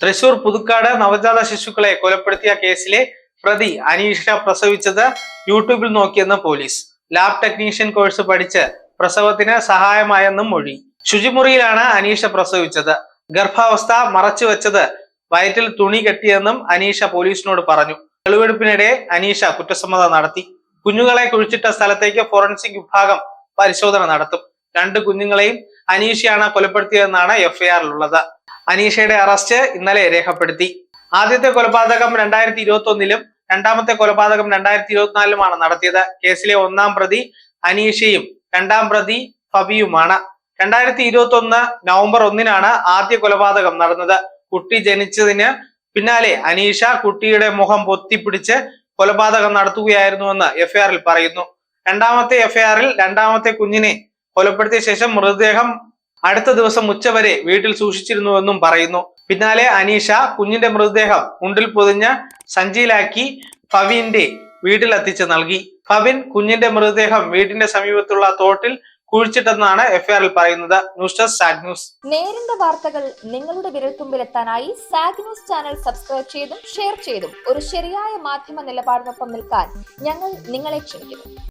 തൃശൂർ പുതുക്കാട് നവജാത ശിശുക്കളെ കൊലപ്പെടുത്തിയ കേസിലെ പ്രതി അനീഷ പ്രസവിച്ചത് യൂട്യൂബിൽ നോക്കിയെന്ന് പോലീസ്. ലാബ് ടെക്നീഷ്യൻ കോഴ്സ് പഠിച്ച് പ്രസവത്തിന് സഹായമായെന്നും മൊഴി. ശുചിമുറിയിലാണ് അനീഷ പ്രസവിച്ചത്. ഗർഭാവസ്ഥ മറച്ചു വെച്ചത് വയറ്റിൽ തുണി കെട്ടിയെന്നും അനീഷ പോലീസിനോട് പറഞ്ഞു. തെളിവെടുപ്പിനിടെ അനീഷ കുറ്റസമ്മതം നടത്തി. കുഞ്ഞുങ്ങളെ കുഴിച്ചിട്ട സ്ഥലത്തേക്ക് ഫോറൻസിക് വിഭാഗം പരിശോധന നടത്തും. 2 കുഞ്ഞുങ്ങളെയും അനീഷയാണ് കൊലപ്പെടുത്തിയതെന്നാണ് എഫ്ഐആറിലുള്ളത്. അനീഷയുടെ അറസ്റ്റ് ഇന്നലെ രേഖപ്പെടുത്തി. ആദ്യത്തെ കൊലപാതകം 2021-ലും രണ്ടാമത്തെ കൊലപാതകം 2024-ലുമാണ് നടത്തിയത്. കേസിലെ 1-ാം പ്രതി അനീഷയും 2-ാം പ്രതി ഫബിയുമാണ്. 2021 നവംബർ 1-നാണ് ആദ്യ കൊലപാതകം നടന്നത്. കുട്ടി ജനിച്ചതിന് പിന്നാലെ അനീഷ കുട്ടിയുടെ മുഖം പൊത്തിപ്പിടിച്ച് കൊലപാതകം നടത്തുകയായിരുന്നുവെന്ന് എഫ്ഐആറിൽ പറയുന്നു. രണ്ടാമത്തെ എഫ്ഐആറിൽ 2-ാമത്തെ കുഞ്ഞിനെ കൊലപ്പെടുത്തിയ ശേഷം മൃതദേഹം അടുത്ത ദിവസം ഉച്ചവരെ വീട്ടിൽ സൂക്ഷിച്ചിരുന്നുവെന്നും പറയുന്നു. പിന്നാലെ അനീഷ കുഞ്ഞിന്റെ മൃതദേഹം മുണ്ടിൽ പൊതിഞ്ഞ് സഞ്ചിയിലാക്കി ഫവിന്റെ വീട്ടിലെത്തിച്ച് നൽകി. ഫവിൻ കുഞ്ഞിന്റെ മൃതദേഹം വീടിന്റെ സമീപത്തുള്ള തോട്ടിൽ കുഴിച്ചിട്ടെന്നാണ് എഫ്ഐആറിൽ പറയുന്നത്. News desk zag news. നേരിന്റെ വാർത്തകൾ നിങ്ങളുടെ വിരൽത്തുമ്പിലെത്താനായി സാഗ് ന്യൂസ് ചാനൽ സബ്സ്ക്രൈബ് ചെയ്തും ഷെയർ ചെയ്തും ഒരു ശരിയായ മാധ്യമ നിലപാടിനൊപ്പം നിൽക്കാൻ ഞങ്ങൾ നിങ്ങളെ ക്ഷണിക്കുന്നു.